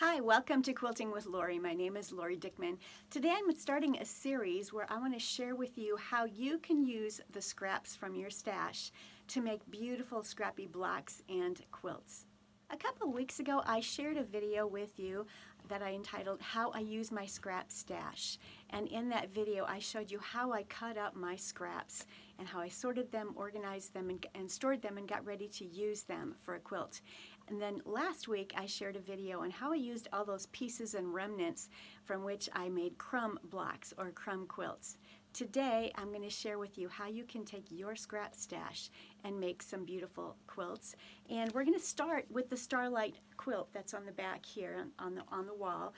Hi, welcome to Quilting with Lori. My name is Lori Dickman. Today I'm starting a series where I want to share with you how you can use the scraps from your stash to make beautiful scrappy blocks and quilts. A couple of weeks ago I shared a video with you that I entitled How I Use My Scrap Stash. And in that video I showed you how I cut up my scraps and how I sorted them, organized them, and stored them and got ready to use them for a quilt. And then last week I shared a video on how I used all those pieces and remnants from which I made crumb blocks or crumb quilts. Today I'm going to share with you how you can take your scrap stash and make some beautiful quilts. And we're going to start with the Starlight quilt that's on the back here on the wall.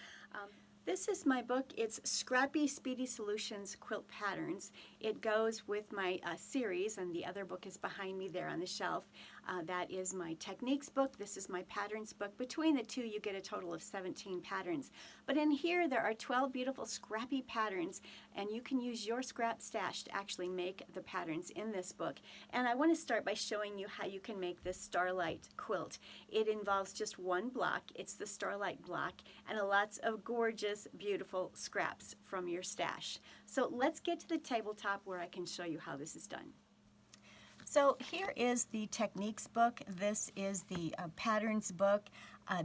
This is my book. It's Scrappy Speedy Solutions Quilt Patterns. It goes with my series, and the other book is behind me there on the shelf. That is my techniques book. This is my patterns book. Between the two, you get a total of 17 patterns. But in here, there are 12 beautiful scrappy patterns, and you can use your scrap stash to actually make the patterns in this book. And I want to start by showing you how you can make this Starlight quilt. It involves just one block. It's the Starlight block, and lots of gorgeous, beautiful scraps from your stash. So let's get to the tabletop where I can show you how this is done. So here is the techniques book. This is the patterns book.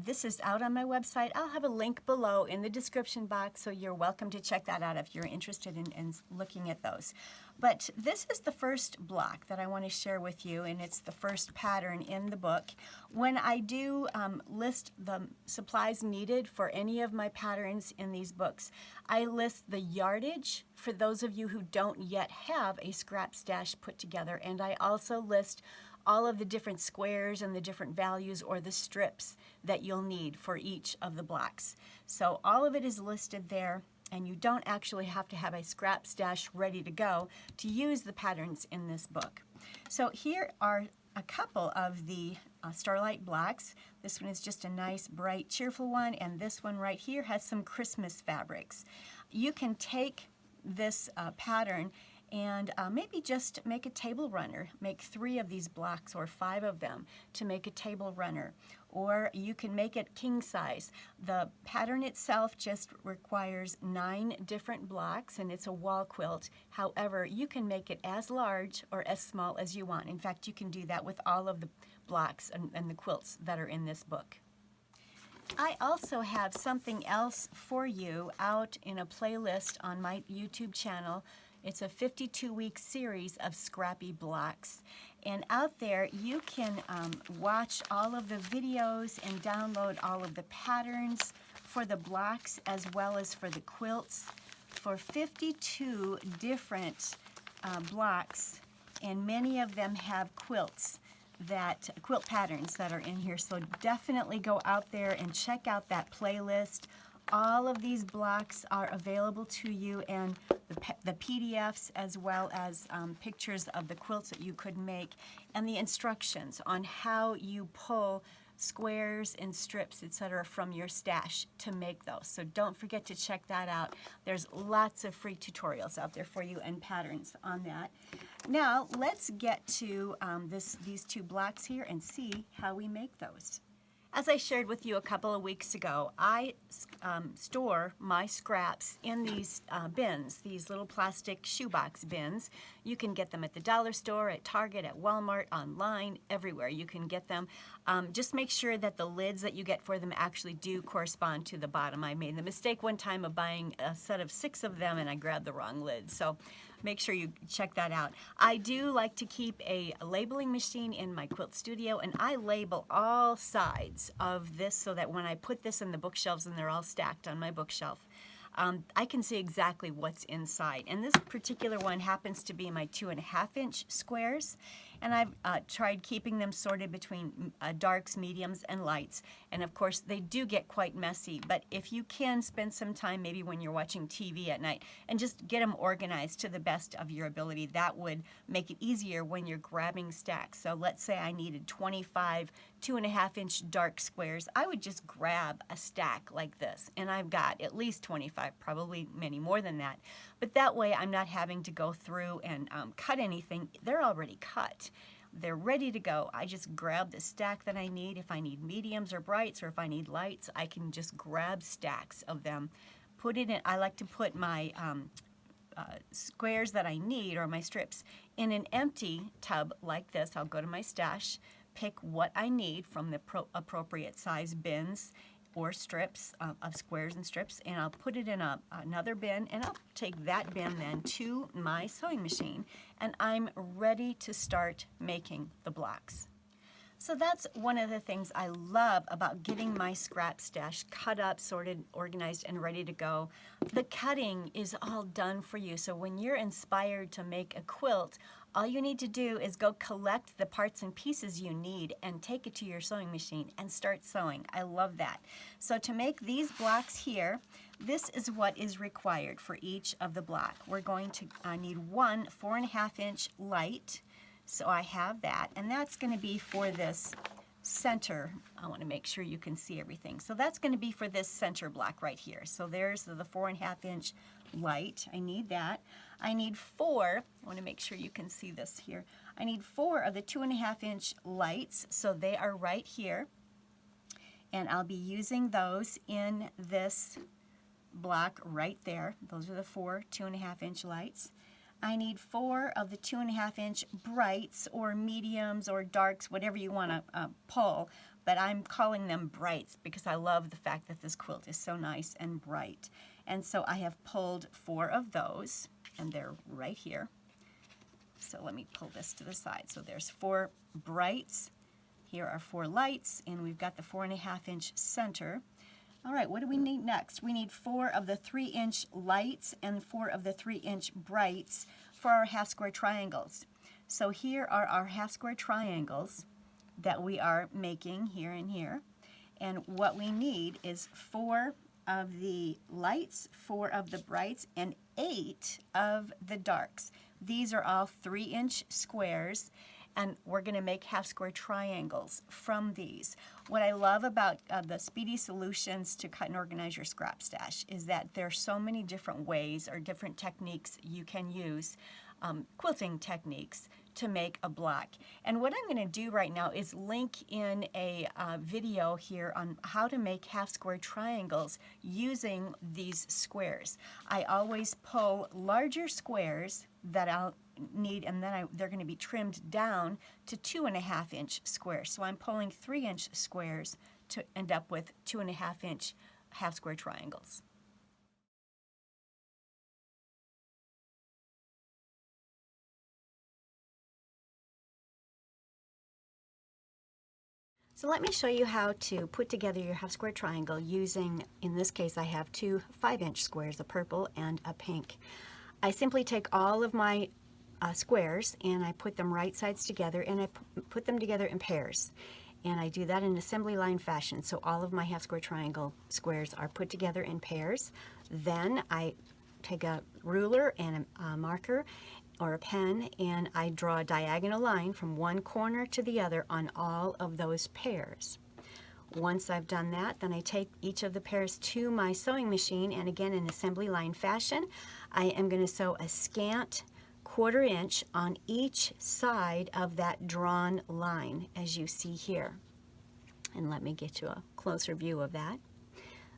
This is out on my website. I'll have a link below in the description box, so you're welcome to check that out if you're interested in looking at those. But this is the first block that I want to share with you, and it's the first pattern in the book. When I do list the supplies needed for any of my patterns in these books, I list the yardage for those of you who don't yet have a scrap stash put together, and I also list all of the different squares and the different values or the strips that you'll need for each of the blocks. So all of it is listed there, and you don't actually have to have a scrap stash ready to go to use the patterns in this book. So here are a couple of the Starlight blocks. This one is just a nice, bright, cheerful one, and this one right here has some Christmas fabrics. You can take this pattern and maybe just make a table runner. Make 3 of these blocks or 5 of them to make a table runner. Or you can make it king size. The pattern itself just requires 9 different blocks, and it's a wall quilt. However, you can make it as large or as small as you want. In fact, you can do that with all of the blocks and the quilts that are in this book. I also have something else for you out in a playlist on my YouTube channel. It's a 52-week series of scrappy blocks. And out there you can watch all of the videos and download all of the patterns for the blocks as well as for the quilts for 52 different blocks, and many of them have quilt patterns that are in here. So definitely go out there and check out that playlist. All of these blocks are available to you, and the PDFs as well as pictures of the quilts that you could make, and the instructions on how you pull squares and strips, etc., from your stash to make those. So don't forget to check that out. There's lots of free tutorials out there for you and patterns on that. Now let's get to these 2 blocks here and see how we make those. As I shared with you a couple of weeks ago, I store my scraps in these bins, these little plastic shoebox bins. You can get them at the dollar store, at Target, at Walmart, online, everywhere you can get them. Just make sure that the lids that you get for them actually do correspond to the bottom. I made the mistake one time of buying a set of 6 of them, and I grabbed the wrong lid. So make sure you check that out. I do like to keep a labeling machine in my quilt studio, and I label all sides of this so that when I put this in the bookshelves and they're all stacked on my bookshelf, I can see exactly what's inside. And this particular one happens to be my 2.5-inch squares, and I've tried keeping them sorted between darks, mediums, and lights. And of course, they do get quite messy, but if you can spend some time, maybe when you're watching TV at night, and just get them organized to the best of your ability, that would make it easier when you're grabbing stacks. So let's say I needed 25 2.5-inch dark squares. I would just grab a stack like this, and I've got at least 25, probably many more than that. But that way I'm not having to go through and cut anything. They're already cut. they're ready to go. I just grab the stack that I need. If I need mediums or brights, or if I need lights, I can just grab stacks of them, put it in. I like to put my squares that I need, or my strips, in an empty tub like this. I'll go to my stash, pick what I need from the appropriate size bins or strips of squares and strips, and I'll put it in another bin, and I'll take that bin then to my sewing machine, and I'm ready to start making the blocks. So that's one of the things I love about getting my scrap stash cut up, sorted, organized, and ready to go. The cutting is all done for you. So when you're inspired to make a quilt, all you need to do is go collect the parts and pieces you need and take it to your sewing machine and start sewing. I love that. So to make these blocks here, this is what is required for each of the block. We're going to need one 4.5-inch light. So I have that, and that's going to be for this center. I want to make sure you can see everything. So that's going to be for this center block right here. So there's the 4.5-inch light. I need that. I need 4. I want to make sure you can see this here. I need 4 of the 2.5-inch lights. So they are right here. And I'll be using those in this block right there. Those are the 4 2.5-inch lights. I need 4 of the 2.5-inch brights, or mediums, or darks, whatever you want to pull, but I'm calling them brights because I love the fact that this quilt is so nice and bright. And so I have pulled 4 of those, and they're right here. So let me pull this to the side. So there's 4 brights, here are 4 lights, and we've got the 4.5-inch center. All right, what do we need next? We need 4 of the 3-inch lights and 4 of the 3-inch brights for our half square triangles. So here are our half square triangles that we are making here and here. And what we need is 4 of the lights, 4 of the brights, and 8 of the darks. These are all 3-inch squares, and we're going to make half square triangles from these. What I love about the Speedy Solutions to cut and organize your scrap stash is that there are so many different ways or different techniques you can use, quilting techniques, to make a block. And what I'm going to do right now is link in a video here on how to make half square triangles using these squares. I always pull larger squares that I'll need, and then they're going to be trimmed down to 2.5-inch squares. So I'm pulling 3-inch squares to end up with 2.5-inch half square triangles. So let me show you how to put together your half square triangle using, in this case, I have 2 5-inch squares, a purple and a pink. I simply take all of my squares and I put them right sides together, and I put them together in pairs. And I do that in assembly line fashion. So all of my half square triangle squares are put together in pairs. Then I take a ruler and a marker or a pen, and I draw a diagonal line from one corner to the other on all of those pairs. Once I've done that, then I take each of the pairs to my sewing machine, and again in assembly line fashion, I am going to sew a scant 1/4 inch on each side of that drawn line, as you see here. And let me get you a closer view of that.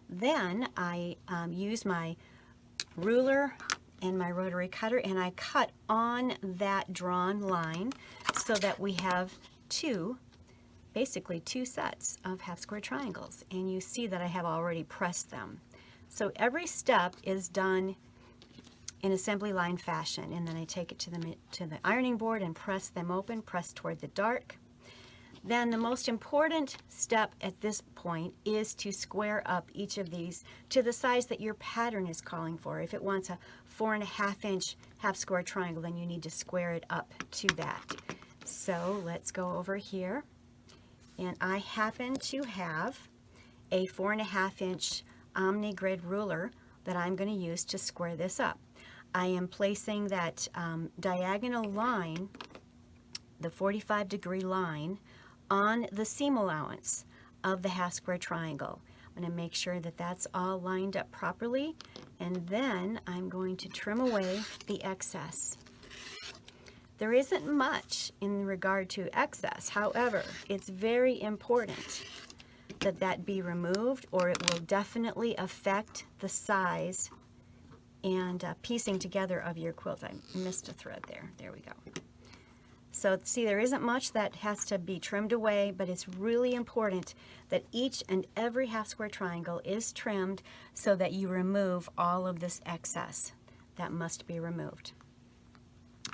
Then I use my ruler and my rotary cutter, and I cut on that drawn line so that we have basically two sets of half square triangles. And you see that I have already pressed them. So every step is done in assembly line fashion, and then I take it to the ironing board and press them open, press toward the dark. Then the most important step at this point is to square up each of these to the size that your pattern is calling for. If it wants a 4.5-inch half square triangle, then you need to square it up to that. So let's go over here, and I happen to have a 4.5-inch Omni Grid ruler that I'm going to use to square this up. I am placing that diagonal line, the 45-degree line, on the seam allowance of the half square triangle. I'm going to make sure that that's all lined up properly, and then I'm going to trim away the excess. There isn't much in regard to excess. However, it's very important that that be removed, or it will definitely affect the size and piecing together of your quilt. I missed a thread there. There we go. So see, there isn't much that has to be trimmed away, but it's really important that each and every half square triangle is trimmed so that you remove all of this excess. That must be removed.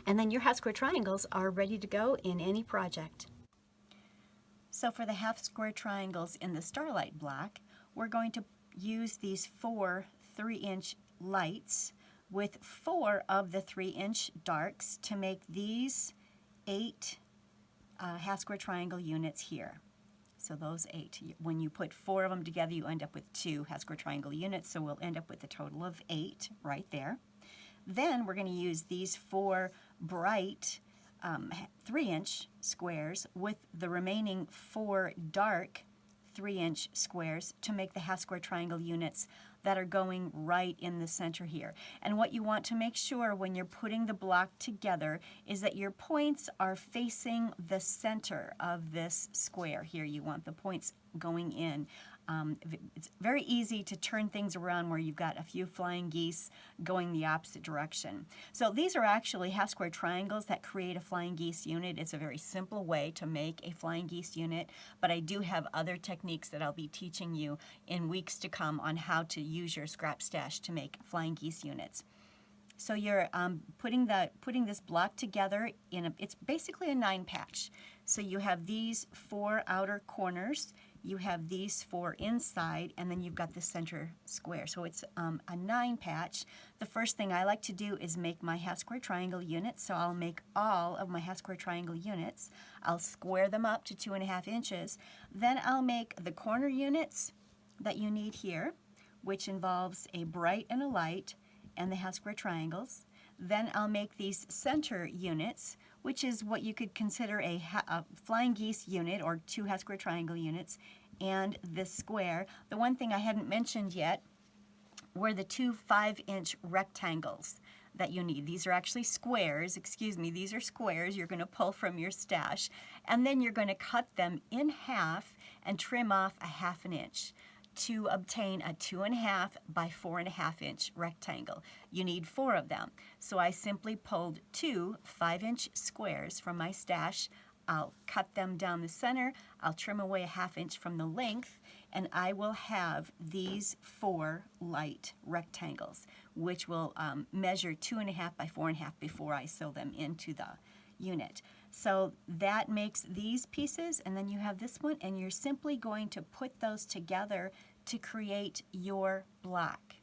And then your half square triangles are ready to go in any project. So for the half square triangles in the Starlight block, we're going to use these 4 3-inch lights with 4 of the 3-inch darks to make these 8 half square triangle units here. So those 8. When you put 4 of them together, you end up with 2 half square triangle units, so we'll end up with a total of 8 right there. Then we're going to use these 4 bright 3-inch squares with the remaining 4 dark 3-inch squares to make the half square triangle units that are going right in the center here. And what you want to make sure when you're putting the block together is that your points are facing the center of this square here. You want the points going in. It's very easy to turn things around where you've got a few flying geese going the opposite direction. So these are actually half square triangles that create a flying geese unit. It's a very simple way to make a flying geese unit, but I do have other techniques that I'll be teaching you in weeks to come on how to use your scrap stash to make flying geese units. So you're putting this block together it's basically a 9-patch. So you have these 4 outer corners, you have these 4 inside, and then you've got the center square. So it's a 9-patch. The first thing I like to do is make my half square triangle units. So I'll make all of my half square triangle units. I'll square them up to 2.5 inches. Then I'll make the corner units that you need here, which involves a bright and a light, and the half square triangles. Then I'll make these center units, which is what you could consider a flying geese unit or 2 half square triangle units, and this square. The one thing I hadn't mentioned yet were the 2 5-inch rectangles that you need. These are actually squares, excuse me, these are squares you're going to pull from your stash, and then you're going to cut them in half and trim off a 1/2 inch to obtain a 2.5 by 4.5 inch rectangle. You need 4 of them. So I simply pulled 2 5-inch squares from my stash. I'll cut them down the center. I'll trim away a 1/2 inch from the length, and I will have these 4 light rectangles, which will measure 2.5 by 4.5 before I sew them into the unit. So that makes these pieces, and then you have this one, and you're simply going to put those together to create your block.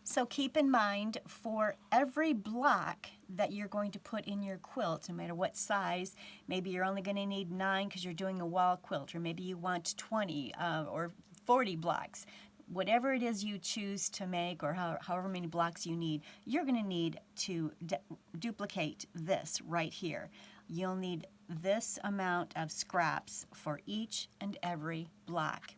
So keep in mind, for every block that you're going to put in your quilt, no matter what size, maybe you're only going to need 9 because you're doing a wall quilt, or maybe you want 20 or 40 blocks. Whatever it is you choose to make, or however many blocks you need, you're going to need to duplicate this right here. You'll need this amount of scraps for each and every block.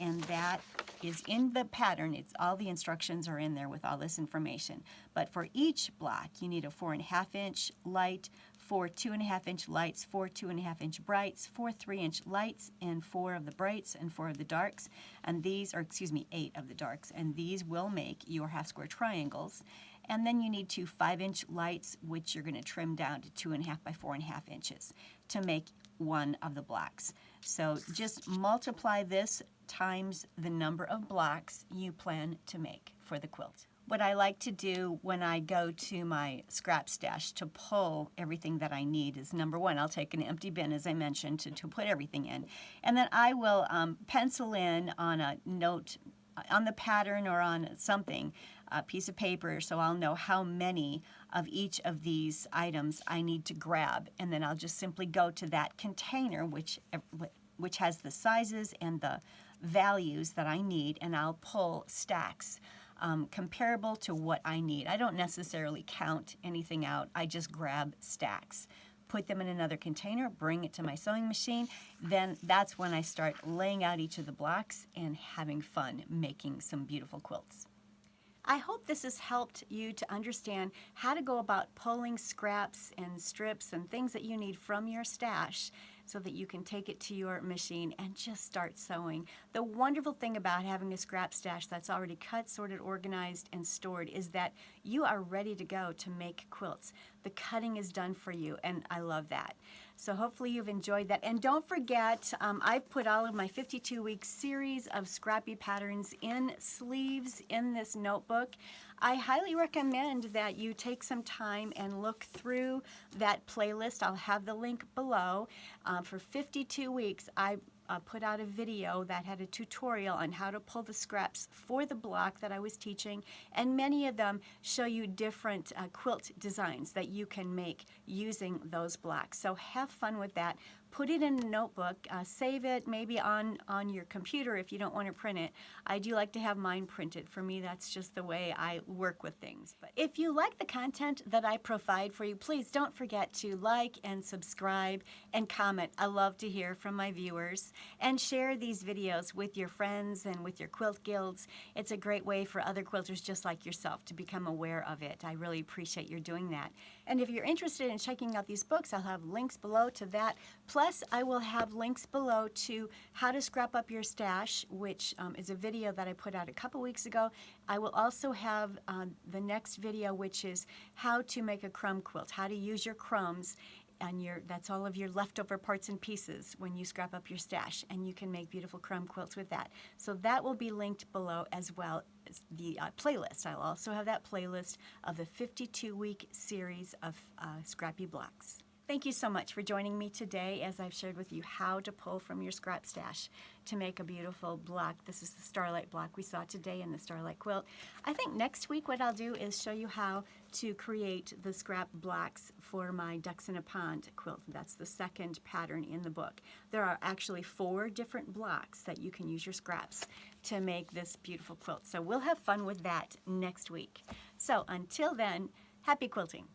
And that is in the pattern. All the instructions are in there with all this information. But for each block, you need a 4.5 inch light, 4 2.5 inch lights, 4 2.5 inch brights, 4 3-inch lights, and 4 of the brights and 4 of the darks. And these, or excuse me, 8 of the darks. And these will make your half square triangles. And then you need 2 5-inch lights, which you're going to trim down to 2.5 by 4.5 inches to make one of the blocks. So just multiply this times the number of blocks you plan to make for the quilt. What I like to do when I go to my scrap stash to pull everything that I need is, number one, I'll take an empty bin, as I mentioned, to put everything in. And then I will pencil in on a note on the pattern or on something, a piece of paper, so I'll know how many of each of these items I need to grab. And then I'll just simply go to that container, which has the sizes and the values that I need, and I'll pull stacks comparable to what I need. I don't necessarily count anything out. I just grab stacks, put them in another container, bring it to my sewing machine. Then that's when I start laying out each of the blocks and having fun making some beautiful quilts. I hope this has helped you to understand how to go about pulling scraps and strips and things that you need from your stash so that you can take it to your machine and just start sewing. The wonderful thing about having a scrap stash that's already cut, sorted, organized, and stored is that you are ready to go to make quilts. The cutting is done for you, and I love that. So hopefully you've enjoyed that. And don't forget, I've put all of my 52-week series of scrappy patterns in sleeves in this notebook. I highly recommend that you take some time and look through that playlist. I'll have the link below. For 52 weeks, I put out a video that had a tutorial on how to pull the scraps for the block that I was teaching, and many of them show you different quilt designs that you can make using those blocks. So have fun with that. Put it in a notebook, save it maybe on your computer if you don't want to print it. I do like to have mine printed. For me, that's just the way I work with things. But if you like the content that I provide for you, please don't forget to like and subscribe and comment. I love to hear from my viewers. And share these videos with your friends and with your quilt guilds. It's a great way for other quilters just like yourself to become aware of it. I really appreciate your doing that. And if you're interested in checking out these books, I'll have links below to that. Plus, I will have links below to how to scrap up your stash, which is a video that I put out a couple weeks ago. I will also have the next video, which is how to make a crumb quilt, how to use your crumbs. And that's all of your leftover parts and pieces when you scrap up your stash, and you can make beautiful crumb quilts with that. So that will be linked below, as well as the playlist. I'll also have that playlist of the 52-week series of scrappy blocks. Thank you so much for joining me today as I've shared with you how to pull from your scrap stash to make a beautiful block. This is the Starlight block we saw today in the Starlight quilt. I think next week what I'll do is show you how to create the scrap blocks for my Ducks in a Pond quilt. That's the second pattern in the book. There are actually 4 different blocks that you can use your scraps to make this beautiful quilt. So we'll have fun with that next week. So until then, happy quilting.